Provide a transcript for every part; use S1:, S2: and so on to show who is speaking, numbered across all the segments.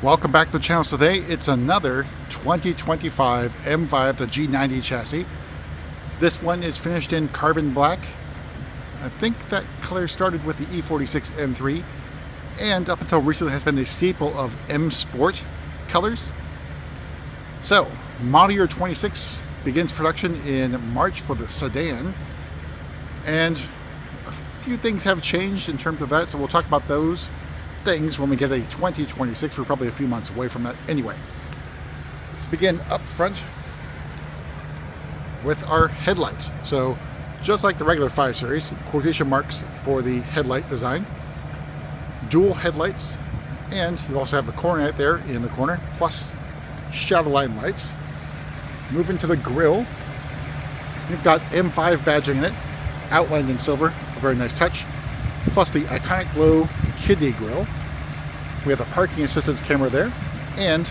S1: Welcome back to the channel. Today it's another 2025 M5, the G90 chassis. This one is finished in carbon black. I think that color started with the E46 M3 and up until recently has been a staple of M Sport colors. So model year 26 begins production in March for the sedan, and a few things have changed in terms of that, so we'll talk about those things when we get a 2026. We're probably a few months away from that anyway. Let's begin up front with our headlights. So just like the regular 5 Series, quotation marks for the headlight design, dual headlights, and you also have the corner light there in the corner, plus shadow line lights. Moving to the grille, you've got M5 badging in it, outlined in silver, a very nice touch, plus the iconic glow kidney grille. We have the parking assistance camera there, and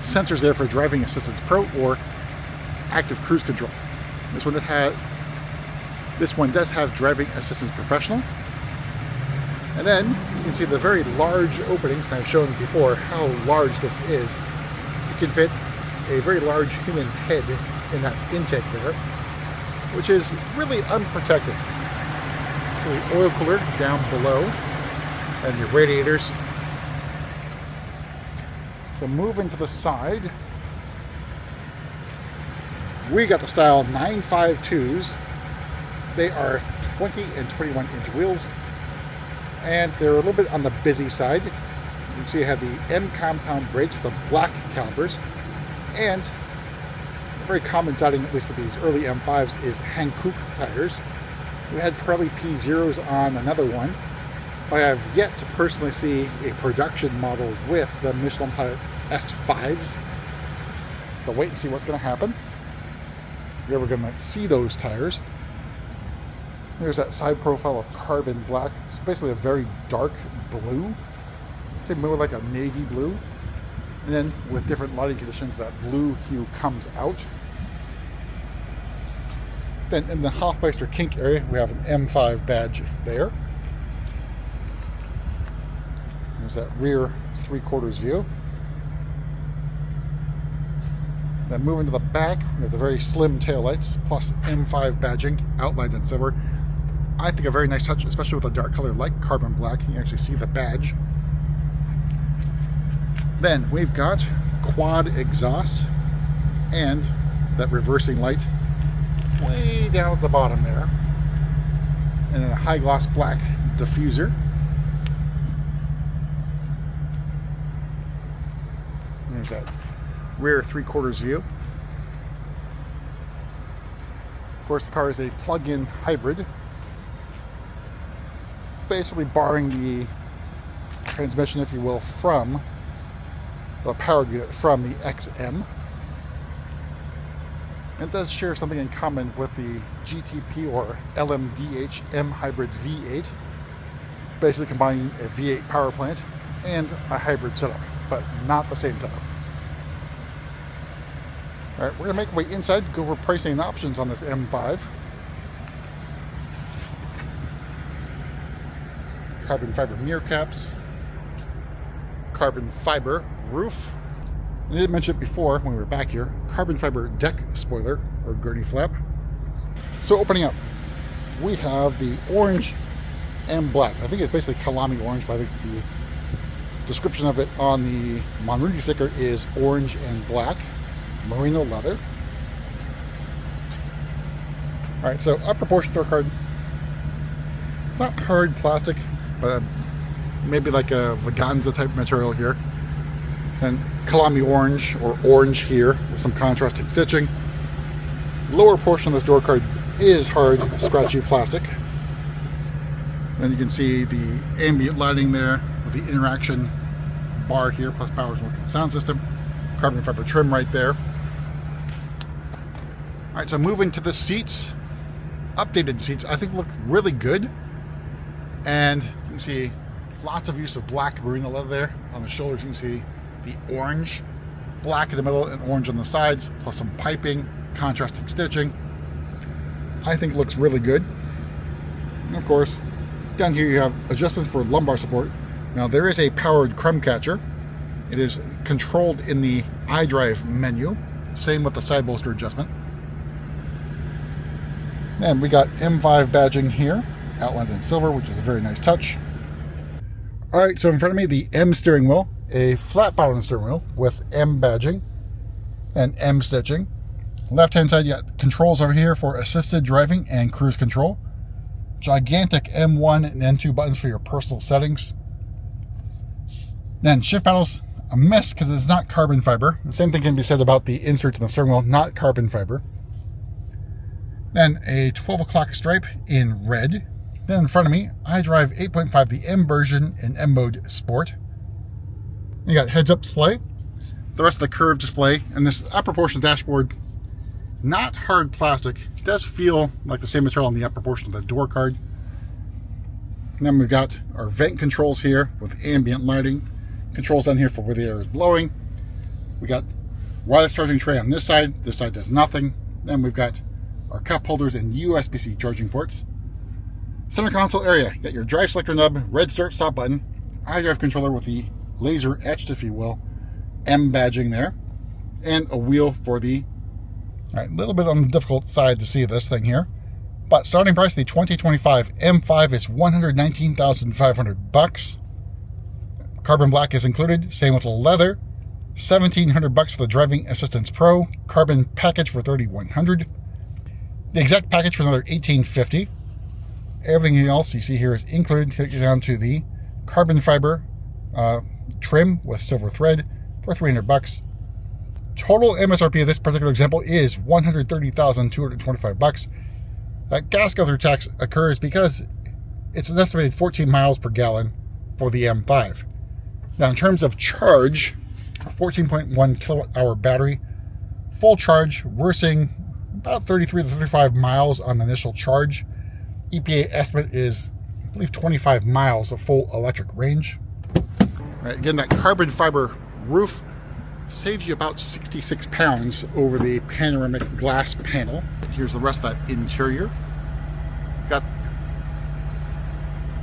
S1: sensors there for driving assistance pro or active cruise control. This one does have driving assistance professional. And then you can see the very large openings, and I've shown before how large this is. You can fit a very large human's head in that intake there, which is really unprotected. So the oil cooler down below, and your radiators. So moving to the side, we got the style 952s. They are 20 and 21 inch wheels, and they're a little bit on the busy side. You can see you have the M compound brakes with the black calipers, and a very common siding, at least for these early M5s, is Hankook tires. We had Pirelli P0s on another one, but I have yet to personally see a production model with the Michelin Pilot S5s. So wait and see what's going to happen. You're ever going to see those tires. There's that side profile of carbon black. It's basically a very dark blue. I'd say more like a navy blue. And then with different lighting conditions, that blue hue comes out. Then in the Hofmeister kink area, we have an M5 badge there. There's that rear 3/4 view. Then moving to the back, we have the very slim taillights, plus M5 badging outlined in silver. I think a very nice touch, especially with a dark color like carbon black. You can actually see the badge. Then we've got quad exhaust and that reversing light way down at the bottom there, and then a high gloss black diffuser. There's that rear 3/4 view. Of course, the car is a plug-in hybrid, basically borrowing the transmission, if you will, from the power unit from the XM. It does share something in common with the GTP or LMDH M Hybrid V8, basically combining a V8 power plant and a hybrid setup, but not the same setup. All right, we're going to make our way inside, go over pricing and options on this M5. Carbon fiber mirror caps, carbon fiber roof. I did mention it before when we were back here, carbon fiber deck spoiler or gurney flap. So opening up, we have the orange and black. I think it's basically Kyalami Orange, but I think the description of it on the Monruti sticker is orange and black, merino leather. All right, so upper portion door card, not hard plastic, but maybe like a Vaganza type material here. And Kyalami Orange or orange here with some contrasting stitching. Lower portion of this door card is hard, scratchy plastic. Then you can see the ambient lighting there with the interaction bar here, plus power sound system. Carbon fiber trim right there. All right, so moving to the seats. Updated seats, I think look really good. And you can see lots of use of black merino leather there. On the shoulders you can see the orange, black in the middle and orange on the sides, plus some piping, contrasting stitching. I think it looks really good. And of course, down here you have adjustments for lumbar support. Now there is a powered crumb catcher, It is controlled in the iDrive menu. Same with the side bolster adjustment. And we got M5 badging here, outlined in silver, which is a very nice touch. Alright, so in front of me, the M steering wheel, a flat bottom steering wheel with M badging and M stitching. Left hand side, you got controls over here for assisted driving and cruise control. Gigantic M1 and M2 buttons for your personal settings. Then shift paddles, a mess because it's not carbon fiber. The same thing can be said about the inserts in the steering wheel, not carbon fiber. Then a 12 o'clock stripe in red. Then in front of me, iDrive 8.5, the M version in M mode Sport. You got heads-up display, the rest of the curved display, and this upper portion of the dashboard, not hard plastic. It does feel like the same material on the upper portion of the door card. And then we've got our vent controls here with ambient lighting. Controls down here for where the air is blowing. We got wireless charging tray on this side does nothing. Then we've got our cup holders and USB-C charging ports. Center console area, you got your drive selector nub, red start stop button, iDrive controller with the laser etched, if you will, M badging there, and a wheel for the, all right, a little bit on the difficult side to see this thing here, but starting price, the 2025 M5 is $119,500. Carbon black is included, same with the leather. $1,700 for the Driving Assistance Pro. Carbon package for $3,100. The exact package for another $1,850. Everything else you see here is included. Take you down to the carbon fiber trim with silver thread for $300. Total MSRP of this particular example is $130,225. That gas guzzler tax occurs because it's an estimated 14 miles per gallon for the M5. Now, in terms of charge, 14.1 kilowatt hour battery, full charge, we're seeing about 33 to 35 miles on the initial charge. EPA estimate is, I believe, 25 miles of full electric range. All right, again, that carbon fiber roof saves you about 66 pounds over the panoramic glass panel. Here's the rest of that interior. Got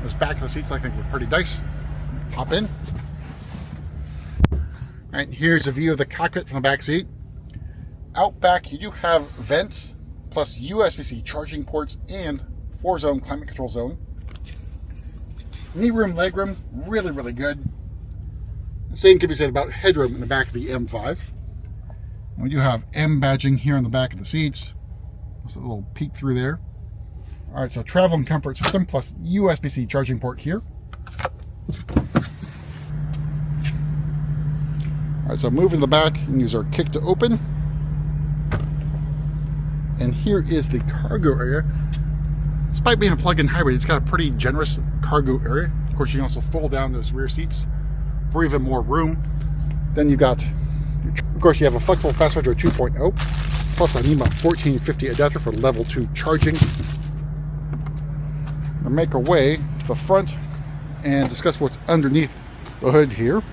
S1: those back of the seats, I think, were pretty nice. Let's hop in. All right, here's a view of the cockpit from the back seat. Out back, you do have vents, plus USB-C charging ports and 4-zone climate control zone. Knee room, leg room, really, really good. The same can be said about headroom in the back of the M5. And we do have M badging here on the back of the seats. Just a little peek through there. All right, so travel and comfort system plus USB-C charging port here. All right, so moving to the back, you can use our kick to open. And here is the cargo area. Despite being a plug-in hybrid, it's got a pretty generous cargo area. Of course, you can also fold down those rear seats for even more room. Then you got, of course, you have a flexible fast charger 2.0, plus a NEMA 1450 adapter for level 2 charging. We'll make our way to the front and discuss what's underneath the hood here.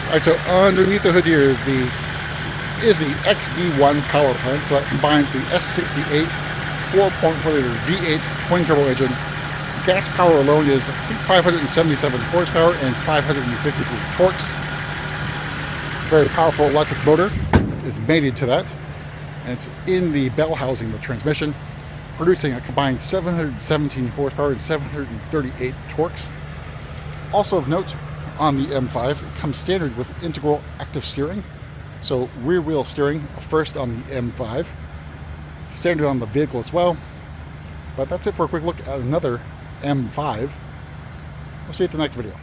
S1: Alright, so underneath the hood here is the XB1 power plant. So that combines the S68 4.4 liter V8 twin turbo engine. Gas power alone is, I think, 577 horsepower and 553 torques. Very powerful electric motor is mated to that, and it's in the bell housing, the transmission, producing a combined 717 horsepower and 738 torques. Also of note, on the M5, it comes standard with integral active steering. So rear wheel steering, first on the M5. Standard on the vehicle as well. But that's it for a quick look at another M5. We'll see you at the next video.